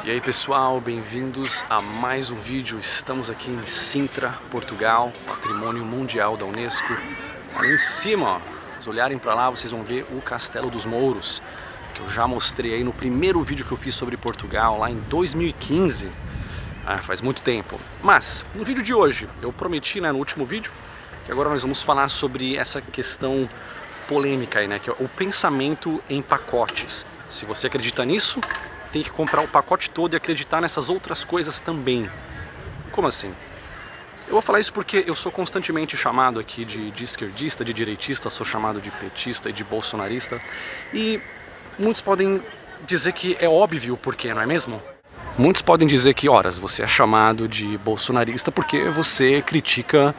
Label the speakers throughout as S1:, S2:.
S1: E aí pessoal, bem-vindos a mais um vídeo. Estamos aqui em Sintra, Portugal, Patrimônio Mundial da Unesco. Ali em cima, ó, se olharem para lá, vocês vão ver o Castelo dos Mouros, que eu já mostrei aí no primeiro vídeo que eu fiz sobre Portugal, lá em 2015. Faz muito tempo. Mas, no vídeo de hoje, eu prometi, no último vídeo, que agora nós vamos falar sobre essa questão polêmica aí, que é o pensamento em pacotes. Se você acredita nisso, tem que comprar o pacote todo e acreditar nessas outras coisas também. Como assim? Eu vou falar isso porque eu sou constantemente chamado aqui de esquerdista, de direitista, sou chamado de petista e de bolsonarista. E muitos podem dizer que é óbvio o porquê, não é mesmo? Muitos podem dizer que, horas, você é chamado de bolsonarista porque você critica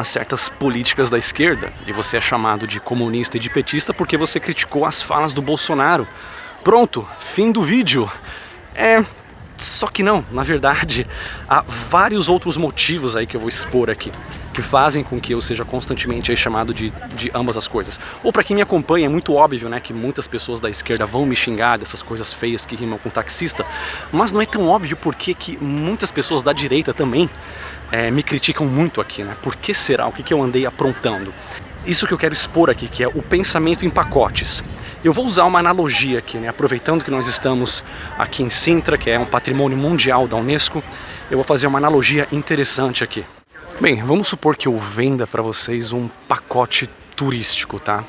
S1: certas políticas da esquerda. E você é chamado de comunista e de petista porque você criticou as falas do Bolsonaro. Pronto, fim do vídeo. Só que não, na verdade, há vários outros motivos aí que eu vou expor aqui, que fazem com que eu seja constantemente aí chamado de ambas as coisas. Ou para quem me acompanha, é muito óbvio, que muitas pessoas da esquerda vão me xingar dessas coisas feias que rimam com taxista, mas não é tão óbvio porque que muitas pessoas da direita também me criticam muito aqui, Por que será? O que eu andei aprontando? Isso que eu quero expor aqui, que é o pensamento em pacotes. Eu vou usar uma analogia aqui, aproveitando que nós estamos aqui em Sintra, que é um patrimônio mundial da Unesco, eu vou fazer uma analogia interessante aqui. Bem, vamos supor que eu venda para vocês um pacote turístico, tá?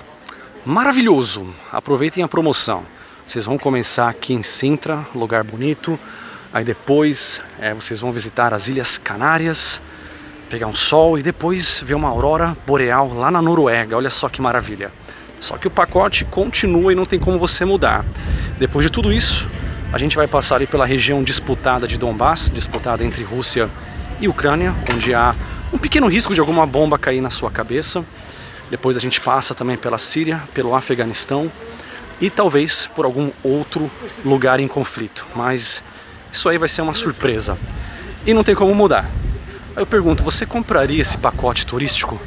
S1: Maravilhoso! Aproveitem a promoção. Vocês vão começar aqui em Sintra, lugar bonito, aí depois vocês vão visitar as Ilhas Canárias, pegar um sol e depois ver uma aurora boreal lá na Noruega. Olha só que maravilha. Só que o pacote continua e não tem como você mudar. Depois de tudo isso, a gente vai passar ali pela região disputada de Donbass, disputada entre Rússia e Ucrânia, onde há um pequeno risco de alguma bomba cair na sua cabeça. Depois a gente passa também pela Síria, pelo Afeganistão e talvez por algum outro lugar em conflito. Mas isso aí vai ser uma surpresa e não tem como mudar. Aí eu pergunto, você compraria esse pacote turístico?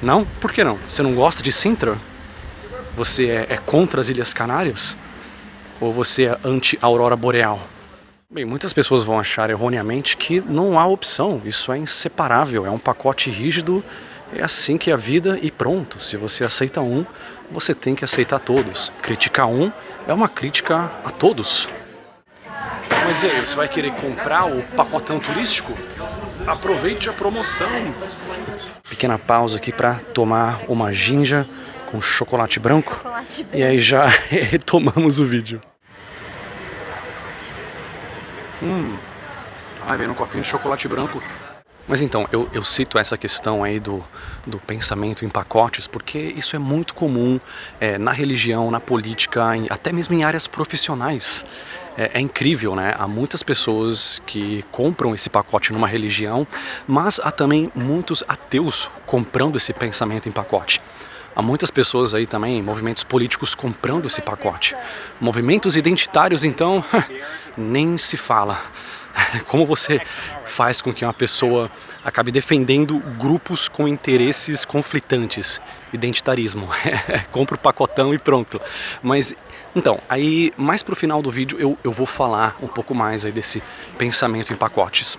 S1: Não? Por que não? Você não gosta de Sintra? Você é contra as Ilhas Canárias? Ou você é anti-aurora boreal? Bem, muitas pessoas vão achar erroneamente que não há opção, isso é inseparável, é um pacote rígido, é assim que é a vida e pronto. Se você aceita um, você tem que aceitar todos. Criticar um é uma crítica a todos. Mas e aí, você vai querer comprar o pacotão turístico? Aproveite a promoção. Pequena pausa aqui para tomar uma ginja com chocolate branco. E aí já retomamos o vídeo. Vem no copinho de chocolate branco. Mas então, eu cito essa questão aí do pensamento em pacotes, porque isso é muito comum na religião, na política, até mesmo em áreas profissionais. É incrível, Há muitas pessoas que compram esse pacote numa religião, mas há também muitos ateus comprando esse pensamento em pacote. Há muitas pessoas aí também, movimentos políticos comprando esse pacote. Movimentos identitários, então, nem se fala. Como você faz com que uma pessoa acabe defendendo grupos com interesses conflitantes? Identitarismo. Compra o pacotão e pronto. Mas, então, aí mais pro final do vídeo eu vou falar um pouco mais aí desse pensamento em pacotes.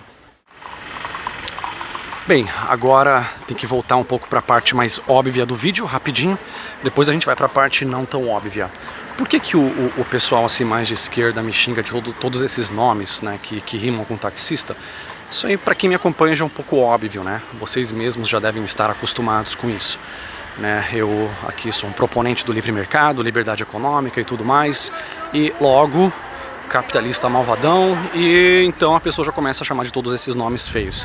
S1: Bem, agora tem que voltar um pouco para a parte mais óbvia do vídeo, rapidinho. Depois a gente vai para a parte não tão óbvia. Por que o pessoal assim mais de esquerda me xinga de todos esses nomes, que rimam com taxista? Isso aí, para quem me acompanha, já é um pouco óbvio, Vocês mesmos já devem estar acostumados com isso, Eu aqui sou um proponente do livre mercado, liberdade econômica e tudo mais, e logo capitalista malvadão, e então a pessoa já começa a chamar de todos esses nomes feios.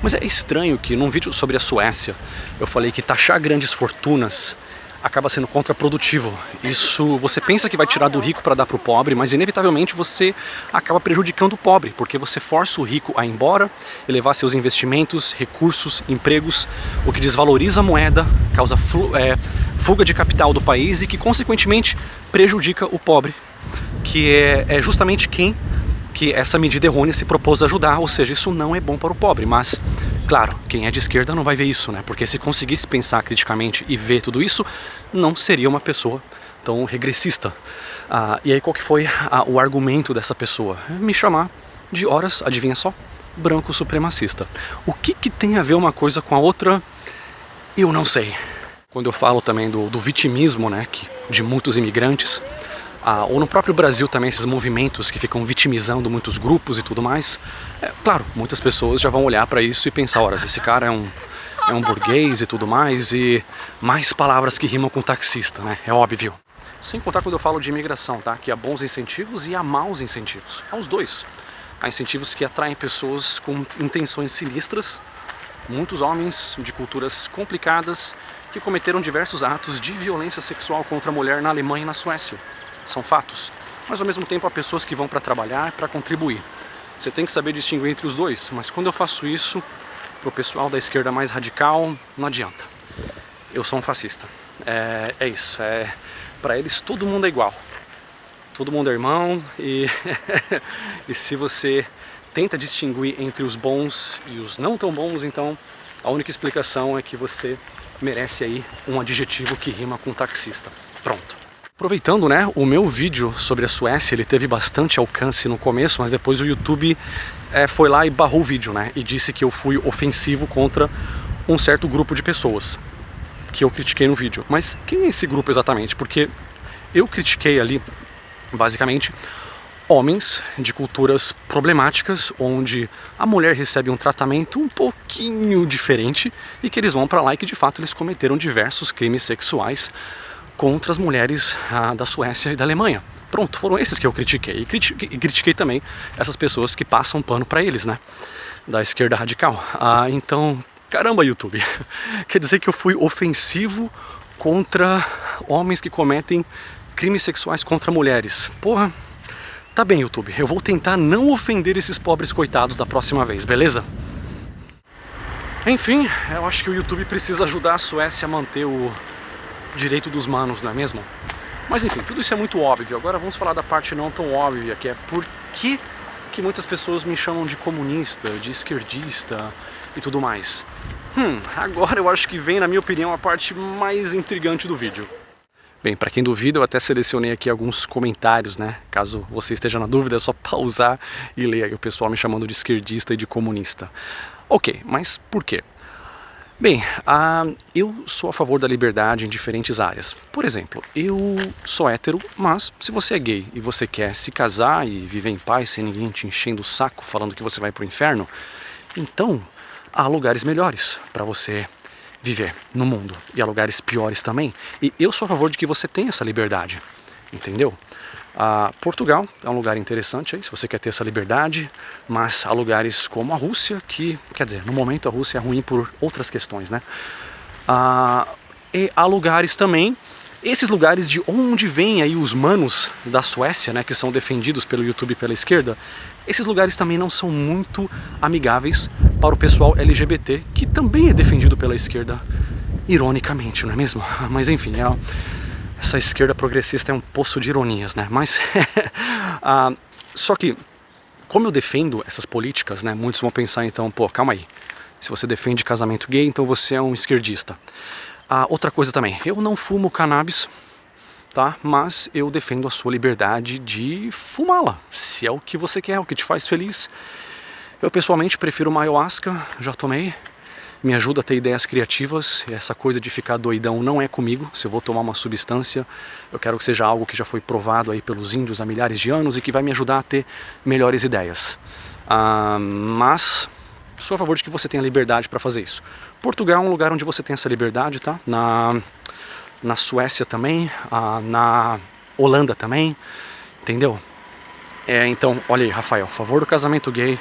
S1: Mas é estranho que num vídeo sobre a Suécia eu falei que taxar grandes fortunas acaba sendo contraprodutivo. Isso você pensa que vai tirar do rico para dar para o pobre, mas inevitavelmente você acaba prejudicando o pobre, porque você força o rico a ir embora e levar seus investimentos, recursos, empregos, o que desvaloriza a moeda, causa fuga de capital do país e que consequentemente prejudica o pobre, que é justamente quem que essa medida errônea se propôs a ajudar, ou seja, isso não é bom para o pobre, mas, claro, quem é de esquerda não vai ver isso, porque se conseguisse pensar criticamente e ver tudo isso, não seria uma pessoa tão regressista. E aí qual que foi o argumento dessa pessoa? Me chamar de horas, adivinha só? Branco supremacista. O que tem a ver uma coisa com a outra? Eu não sei. Quando eu falo também do vitimismo, né, de muitos imigrantes, ou no próprio Brasil também, esses movimentos que ficam vitimizando muitos grupos e tudo mais, claro, muitas pessoas já vão olhar para isso e pensar, ora, esse cara é um burguês e tudo mais, e mais palavras que rimam com taxista, né, é óbvio. Sem contar quando eu falo de imigração, tá, que há bons incentivos e há maus incentivos, há os dois. Há incentivos que atraem pessoas com intenções sinistras, muitos homens de culturas complicadas que cometeram diversos atos de violência sexual contra a mulher na Alemanha e na Suécia. São fatos. Mas ao mesmo tempo há pessoas que vão para trabalhar, para contribuir. Você tem que saber distinguir entre os dois, mas quando eu faço isso, pro pessoal da esquerda mais radical, não adianta. Eu sou um fascista. É isso. Para eles todo mundo é igual. Todo mundo é irmão e, e se você tenta distinguir entre os bons e os não tão bons, então a única explicação é que você merece aí um adjetivo que rima com taxista. Pronto. Aproveitando, né, o meu vídeo sobre a Suécia, ele teve bastante alcance no começo, mas depois o YouTube foi lá e barrou o vídeo, né, e disse que eu fui ofensivo contra um certo grupo de pessoas que eu critiquei no vídeo. Mas quem é esse grupo exatamente? Porque eu critiquei ali, basicamente, homens de culturas problemáticas, onde a mulher recebe um tratamento um pouquinho diferente e que eles vão pra lá e que de fato eles cometeram diversos crimes sexuais contra as mulheres da Suécia e da Alemanha. Pronto, foram esses que eu critiquei. E critiquei também essas pessoas que passam pano pra eles, né, da esquerda radical. Então, caramba, YouTube, quer dizer que eu fui ofensivo contra homens que cometem crimes sexuais contra mulheres. Porra, tá bem, YouTube, eu vou tentar não ofender esses pobres coitados da próxima vez, beleza? Enfim, eu acho que o YouTube precisa ajudar a Suécia a manter o direito dos manos, não é mesmo? Mas enfim, tudo isso é muito óbvio. Agora vamos falar da parte não tão óbvia, que é por que muitas pessoas me chamam de comunista, de esquerdista e tudo mais. Agora eu acho que vem, na minha opinião, a parte mais intrigante do vídeo. Bem, para quem duvida, eu até selecionei aqui alguns comentários, né? Caso você esteja na dúvida, é só pausar e ler aí o pessoal me chamando de esquerdista e de comunista. Ok, mas por quê? Bem, eu sou a favor da liberdade em diferentes áreas. Por exemplo, eu sou hétero, mas se você é gay e você quer se casar e viver em paz sem ninguém te enchendo o saco falando que você vai pro inferno, então há lugares melhores para você viver no mundo, e há lugares piores também. E eu sou a favor de que você tenha essa liberdade, entendeu? Portugal é um lugar interessante aí, se você quer ter essa liberdade, mas há lugares como a Rússia, que, quer dizer, no momento a Rússia é ruim por outras questões, né? E há lugares também, esses lugares de onde vêm aí os manos da Suécia, né, que são defendidos pelo YouTube e pela esquerda, esses lugares também não são muito amigáveis para o pessoal LGBT, que também é defendido pela esquerda, ironicamente, não é mesmo? Mas enfim, essa esquerda progressista é um poço de ironias, né? Mas só que, como eu defendo essas políticas, né, muitos vão pensar então, pô, calma aí, se você defende casamento gay, então você é um esquerdista. Outra coisa também, eu não fumo cannabis, tá? Mas eu defendo a sua liberdade de fumá-la, se é o que você quer, o que te faz feliz. Eu pessoalmente prefiro uma ayahuasca, já tomei, me ajuda a ter ideias criativas, e essa coisa de ficar doidão não é comigo. Se eu vou tomar uma substância, eu quero que seja algo que já foi provado aí pelos índios há milhares de anos e que vai me ajudar a ter melhores ideias. Mas sou a favor de que você tenha liberdade para fazer isso. Portugal é um lugar onde você tem essa liberdade, tá? Na Suécia também, na Holanda também, entendeu? Então, olha aí, Rafael, a favor do casamento gay,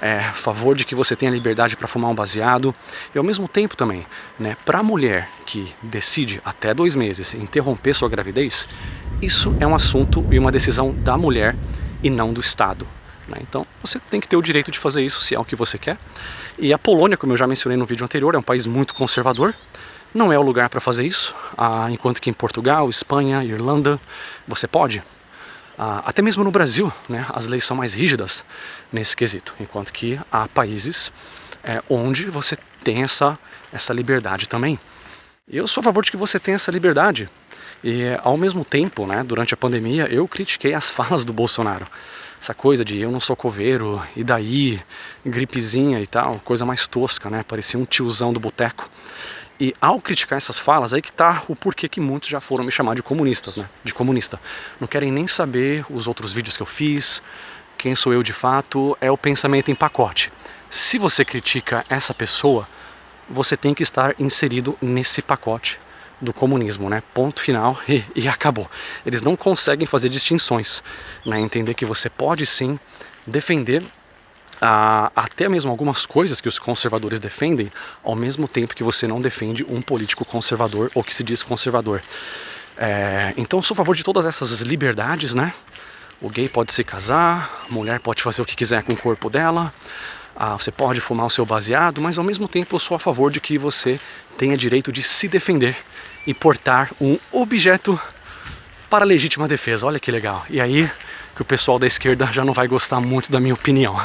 S1: a favor de que você tenha liberdade para fumar um baseado, e ao mesmo tempo também, né, para a mulher que decide até 2 meses interromper sua gravidez, isso é um assunto e uma decisão da mulher e não do Estado. Então você tem que ter o direito de fazer isso se é o que você quer. E a Polônia, como eu já mencionei no vídeo anterior, é um país muito conservador, não é o lugar para fazer isso, enquanto que em Portugal, Espanha, Irlanda, você pode. Até mesmo no Brasil, né, as leis são mais rígidas nesse quesito, enquanto que há países onde você tem essa liberdade também. Eu sou a favor de que você tenha essa liberdade. E ao mesmo tempo, né, durante a pandemia, eu critiquei as falas do Bolsonaro. Essa coisa de eu não sou coveiro, e daí, gripezinha e tal, coisa mais tosca, né? Parecia um tiozão do boteco. E ao criticar essas falas, aí que tá o porquê que muitos já foram me chamar de comunistas, né? De comunista. Não querem nem saber os outros vídeos que eu fiz, quem sou eu de fato, é o pensamento em pacote. Se você critica essa pessoa, você tem que estar inserido nesse pacote do comunismo, né? Ponto final e acabou. Eles não conseguem fazer distinções, né? Entender que você pode sim defender até mesmo algumas coisas que os conservadores defendem, ao mesmo tempo que você não defende um político conservador ou que se diz conservador. Então eu sou a favor de todas essas liberdades, né? O gay pode se casar, a mulher pode fazer o que quiser com o corpo dela, você pode fumar o seu baseado, mas ao mesmo tempo eu sou a favor de que você tenha direito de se defender e portar um objeto para legítima defesa. Olha que legal. E aí que o pessoal da esquerda já não vai gostar muito da minha opinião.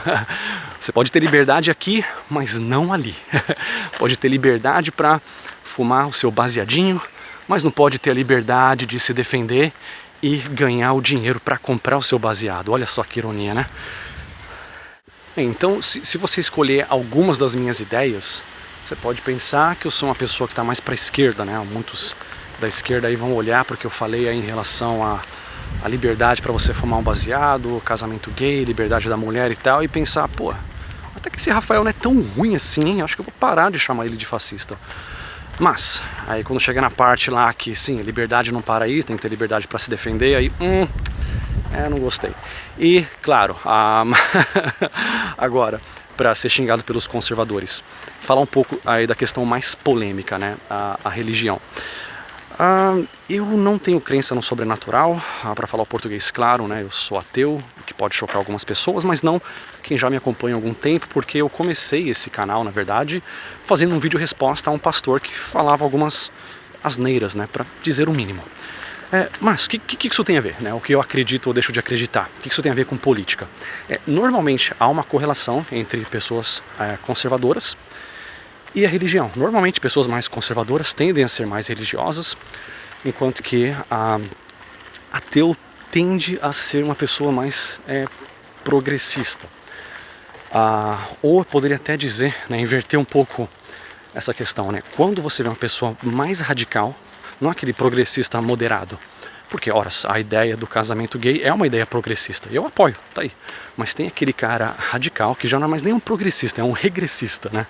S1: Você pode ter liberdade aqui, mas não ali. Pode ter liberdade para fumar o seu baseadinho, mas não pode ter a liberdade de se defender e ganhar o dinheiro para comprar o seu baseado. Olha só que ironia, né? Então, se você escolher algumas das minhas ideias, você pode pensar que eu sou uma pessoa que está mais para a esquerda, né? Muitos da esquerda aí vão olhar porque eu falei aí em relação a liberdade para você fumar um baseado, casamento gay, liberdade da mulher e tal, e pensar, pô, até que esse Rafael não é tão ruim assim, hein? Acho que eu vou parar de chamar ele de fascista. Mas, aí quando chega na parte lá que, sim, liberdade não para aí, tem que ter liberdade para se defender, aí, não gostei. E, claro, agora, para ser xingado pelos conservadores, falar um pouco aí da questão mais polêmica, né, a religião. Eu não tenho crença no sobrenatural, para falar o português claro, né, eu sou ateu, o que pode chocar algumas pessoas, mas não quem já me acompanha há algum tempo, porque eu comecei esse canal, na verdade, fazendo um vídeo resposta a um pastor que falava algumas asneiras, né, para dizer o mínimo. Mas o que isso tem a ver, né? O que eu acredito ou deixo de acreditar? O que isso tem a ver com política? Normalmente há uma correlação entre pessoas conservadoras e a religião. Normalmente pessoas mais conservadoras tendem a ser mais religiosas, enquanto que ateu tende a ser uma pessoa mais progressista. Ou eu poderia até dizer, né, inverter um pouco essa questão, né? Quando você vê uma pessoa mais radical, não aquele progressista moderado, porque, ora, a ideia do casamento gay é uma ideia progressista, e eu apoio, tá aí. Mas tem aquele cara radical que já não é mais nem um progressista, é um regressista, né?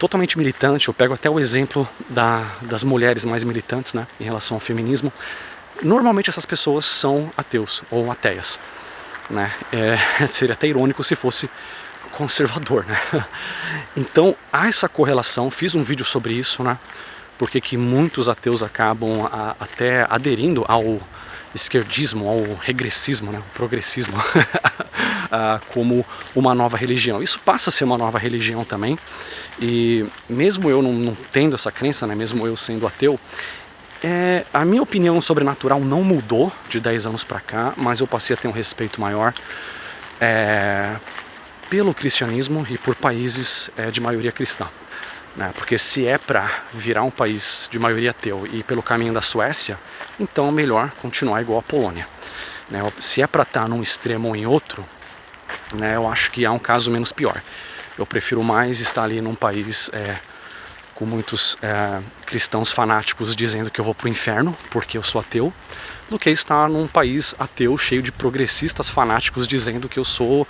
S1: Totalmente militante. Eu pego até o exemplo das mulheres mais militantes, né, em relação ao feminismo. Normalmente essas pessoas são ateus ou ateias, né? Seria até irônico se fosse conservador, né? Então há essa correlação, fiz um vídeo sobre isso, né? Porque que muitos ateus acabam até aderindo ao esquerdismo, ao regressismo, né, ao progressismo, como uma nova religião. Isso passa a ser uma nova religião também, e mesmo eu não tendo essa crença, né, mesmo eu sendo ateu, a minha opinião sobrenatural não mudou de 10 anos para cá, mas eu passei a ter um respeito maior pelo cristianismo e por países de maioria cristã. Porque se é para virar um país de maioria ateu e ir pelo caminho da Suécia, então é melhor continuar igual a Polônia. Se é para estar num extremo ou em outro, eu acho que há um caso menos pior. Eu prefiro mais estar ali num país com muitos cristãos fanáticos dizendo que eu vou para o inferno porque eu sou ateu, do que estar num país ateu cheio de progressistas fanáticos dizendo que eu sou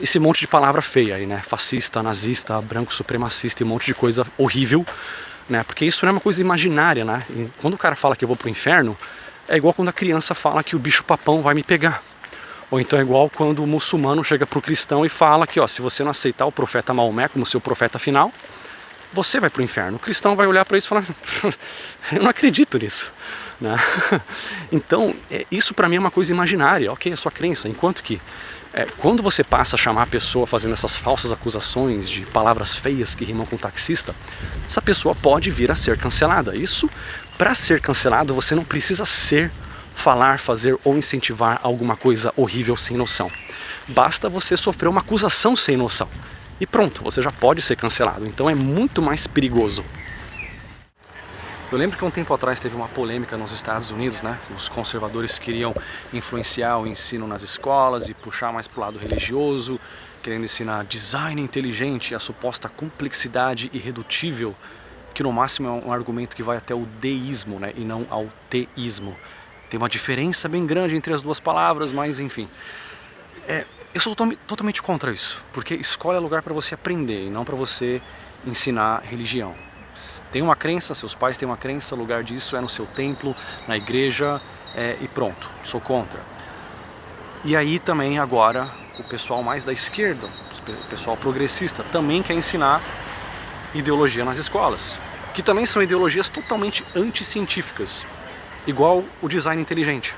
S1: esse monte de palavra feia aí, né? Fascista, nazista, branco supremacista e um monte de coisa horrível, né? Porque isso não é uma coisa imaginária, né? E quando o cara fala que eu vou pro inferno, é igual quando a criança fala que o bicho papão vai me pegar. Ou então é igual quando o muçulmano chega pro cristão e fala que, ó, se você não aceitar o profeta Maomé como seu profeta final, você vai pro inferno. O cristão vai olhar para isso e falar, eu não acredito nisso, né? Então, isso para mim é uma coisa imaginária, ok, é a sua crença, enquanto que quando você passa a chamar a pessoa fazendo essas falsas acusações de palavras feias que rimam com taxista, essa pessoa pode vir a ser cancelada. Isso, para ser cancelado, você não precisa falar, fazer ou incentivar alguma coisa horrível sem noção. Basta você sofrer uma acusação sem noção. E pronto, você já pode ser cancelado. Então é muito mais perigoso. Eu lembro que um tempo atrás teve uma polêmica nos Estados Unidos, né? Os conservadores queriam influenciar o ensino nas escolas e puxar mais para o lado religioso, querendo ensinar design inteligente, a suposta complexidade irredutível, que no máximo é um argumento que vai até o deísmo, né? E não ao teísmo. Tem uma diferença bem grande entre as duas palavras, mas enfim. Eu sou totalmente contra isso, porque escola é lugar para você aprender e não para você ensinar religião. Tem uma crença, seus pais têm uma crença, o lugar disso é no seu templo, na igreja e pronto, sou contra. E aí também agora o pessoal mais da esquerda, o pessoal progressista, também quer ensinar ideologia nas escolas, que também são ideologias totalmente anticientíficas, igual o design inteligente,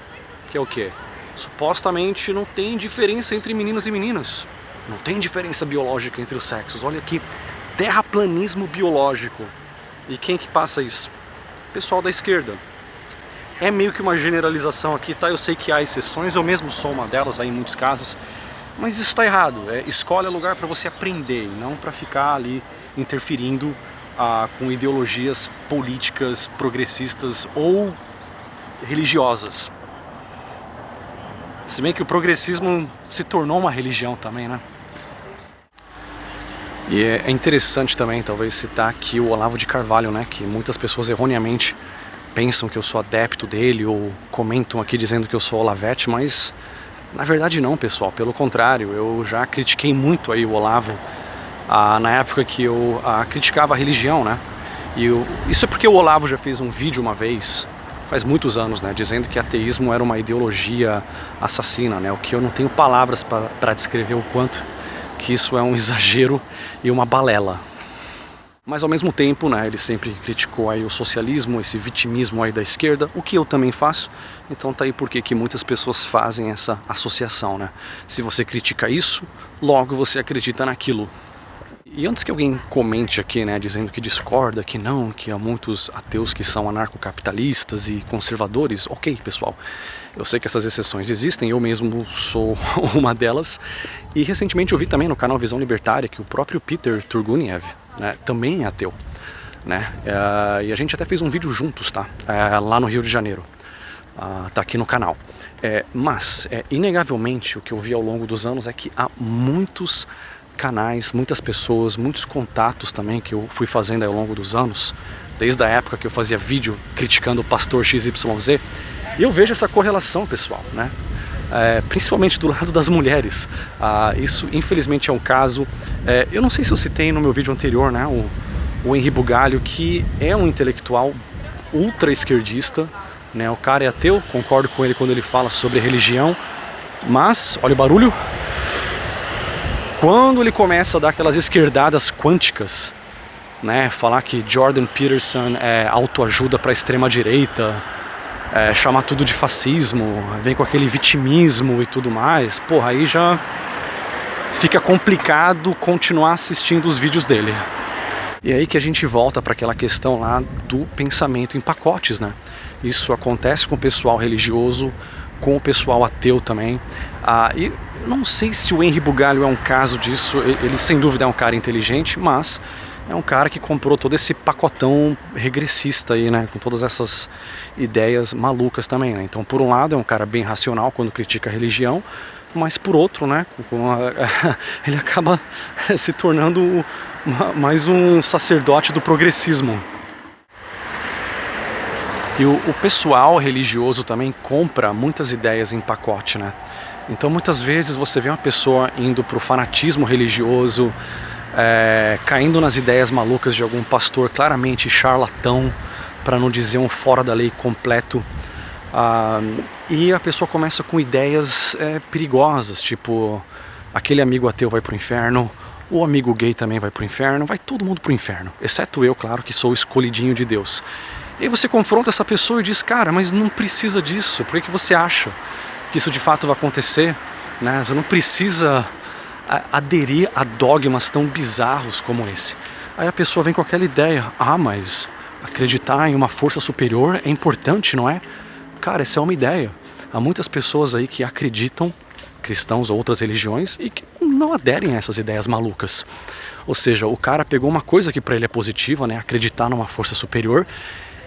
S1: que é o quê? Supostamente não tem diferença entre meninos e meninas, não tem diferença biológica entre os sexos, olha aqui, terraplanismo biológico. E quem que passa isso? Pessoal da esquerda. É meio que uma generalização aqui, tá? Eu sei que há exceções, eu mesmo sou uma delas aí em muitos casos, mas isso está errado. Escola é lugar para você aprender, e não para ficar ali interferindo com ideologias políticas, progressistas ou religiosas. Se bem que o progressismo se tornou uma religião também, né? E é interessante também, talvez, citar aqui o Olavo de Carvalho, né? Que muitas pessoas erroneamente pensam que eu sou adepto dele ou comentam aqui dizendo que eu sou Olavete, mas na verdade não, pessoal. Pelo contrário, eu já critiquei muito aí o Olavo na época que eu criticava a religião, né? Isso é porque o Olavo já fez um vídeo uma vez, faz muitos anos, né? Dizendo que ateísmo era uma ideologia assassina, né? O que eu não tenho palavras para descrever o quanto que isso é um exagero e uma balela. Mas ao mesmo tempo, né, ele sempre criticou aí o socialismo, esse vitimismo aí da esquerda, o que eu também faço. Então tá aí porque que muitas pessoas fazem essa associação, né? Se você critica isso, logo você acredita naquilo. E antes que alguém comente aqui, né, dizendo que discorda, que não, que há muitos ateus que são anarcocapitalistas e conservadores, ok, pessoal. Eu sei que essas exceções existem, eu mesmo sou uma delas. E recentemente eu vi também no canal Visão Libertária que o próprio Peter Turguniev, né, também é ateu, né? E a gente até fez um vídeo juntos, tá? Lá no Rio de Janeiro. Tá aqui no canal. Mas, inegavelmente, o que eu vi ao longo dos anos é que há muitos canais, muitas pessoas, muitos contatos também que eu fui fazendo ao longo dos anos, desde a época que eu fazia vídeo criticando o pastor XYZ, e eu vejo essa correlação, pessoal, né? Principalmente do lado das mulheres. Isso infelizmente é um caso, eu não sei se eu citei no meu vídeo anterior, né, o Henri Bugalho, que é um intelectual ultra esquerdista, né? O cara é ateu, concordo com ele quando ele fala sobre religião, mas, olha o barulho, quando ele começa a dar aquelas esquerdadas quânticas, né, falar que Jordan Peterson é autoajuda para a extrema direita, chamar tudo de fascismo, vem com aquele vitimismo e tudo mais, porra, aí já fica complicado continuar assistindo os vídeos dele. E aí que a gente volta para aquela questão lá do pensamento em pacotes, né? Isso acontece com o pessoal religioso, com o pessoal ateu também. E eu não sei se o Henri Bugalho é um caso disso, ele sem dúvida é um cara inteligente, mas é um cara que comprou todo esse pacotão regressista aí, né, com todas essas ideias malucas também, né? Então, por um lado, é um cara bem racional quando critica a religião, mas por outro, né, ele acaba se tornando mais um sacerdote do progressismo. E o pessoal religioso também compra muitas ideias em pacote, né? Então muitas vezes você vê uma pessoa indo para o fanatismo religioso, caindo nas ideias malucas de algum pastor claramente charlatão, para não dizer um fora da lei completo, e a pessoa começa com ideias perigosas, tipo, aquele amigo ateu vai pro inferno, o amigo gay também vai pro inferno, vai todo mundo pro inferno, exceto eu, claro, que sou o escolhidinho de Deus. E aí você confronta essa pessoa e diz, cara, mas não precisa disso, por que você acha que isso de fato vai acontecer, né? Você não precisa aderir a dogmas tão bizarros como esse. Aí a pessoa vem com aquela ideia, mas acreditar em uma força superior é importante, não é? Cara, essa é uma ideia. Há muitas pessoas aí que acreditam, cristãos ou outras religiões, e que não aderem a essas ideias malucas. Ou seja, o cara pegou uma coisa que para ele é positiva, né? Acreditar numa força superior,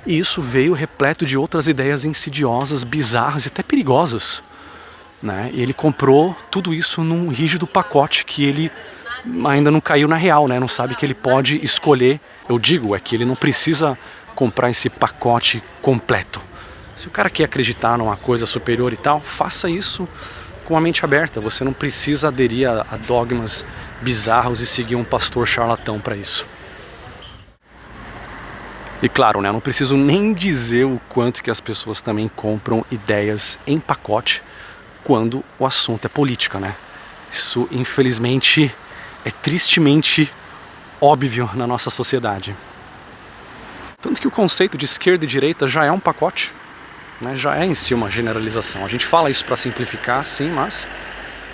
S1: E isso veio repleto de outras ideias insidiosas, bizarras e até perigosas, né? E ele comprou tudo isso num rígido pacote que ele ainda não caiu na real, né? Não sabe que ele pode escolher. Eu digo, é que ele não precisa comprar esse pacote completo. Se o cara quer acreditar numa coisa superior e tal, faça isso com a mente aberta. Você não precisa aderir a dogmas bizarros e seguir um pastor charlatão para isso. E claro, né, eu não preciso nem dizer o quanto que as pessoas também compram ideias em pacote quando o assunto é política, né? Isso, infelizmente, é tristemente óbvio na nossa sociedade. Tanto que o conceito de esquerda e direita já é um pacote, né? Já é em si uma generalização. A gente fala isso para simplificar, sim, mas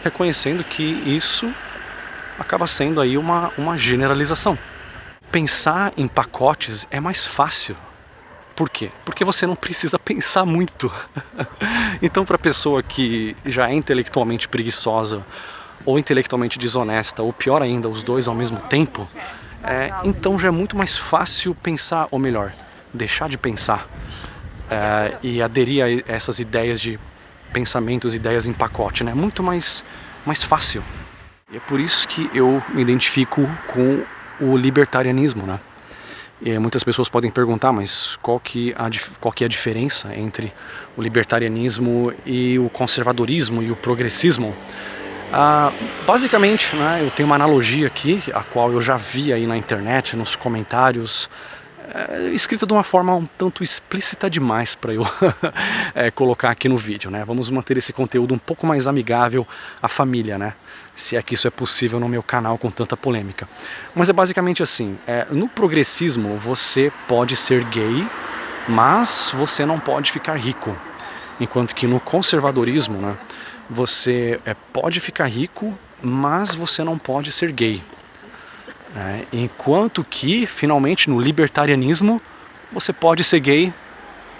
S1: reconhecendo que isso acaba sendo aí uma generalização. Pensar em pacotes é mais fácil. Por quê? Porque você não precisa pensar muito. Então, para a pessoa que já é intelectualmente preguiçosa ou intelectualmente desonesta, ou pior ainda, os dois ao mesmo tempo, então já é muito mais fácil pensar, ou melhor, deixar de pensar e aderir a essas ideias de pensamentos, ideias em pacote, né? Muito mais fácil. E é por isso que eu me identifico com o libertarianismo, né? E muitas pessoas podem perguntar, mas qual que é a diferença entre o libertarianismo e o conservadorismo e o progressismo? Basicamente, né, eu tenho uma analogia aqui, a qual eu já vi aí na internet, nos comentários, escrita de uma forma um tanto explícita demais para eu colocar aqui no vídeo, né? Vamos manter esse conteúdo um pouco mais amigável à família, né? Se é que isso é possível no meu canal com tanta polêmica. Mas é basicamente assim, no progressismo você pode ser gay, mas você não pode ficar rico. Enquanto que no conservadorismo, né, você pode ficar rico, mas você não pode ser gay. Enquanto que, finalmente, no libertarianismo, você pode ser gay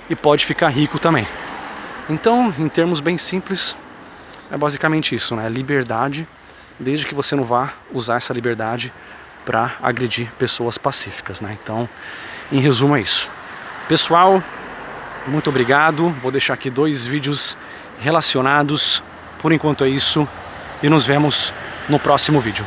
S1: e pode ficar rico também. Então, em termos bem simples, é basicamente isso, né? Liberdade, desde que você não vá usar essa liberdade para agredir pessoas pacíficas, né? Então, em resumo é isso. Pessoal, muito obrigado. Vou deixar aqui 2 vídeos relacionados. Por enquanto é isso e nos vemos no próximo vídeo.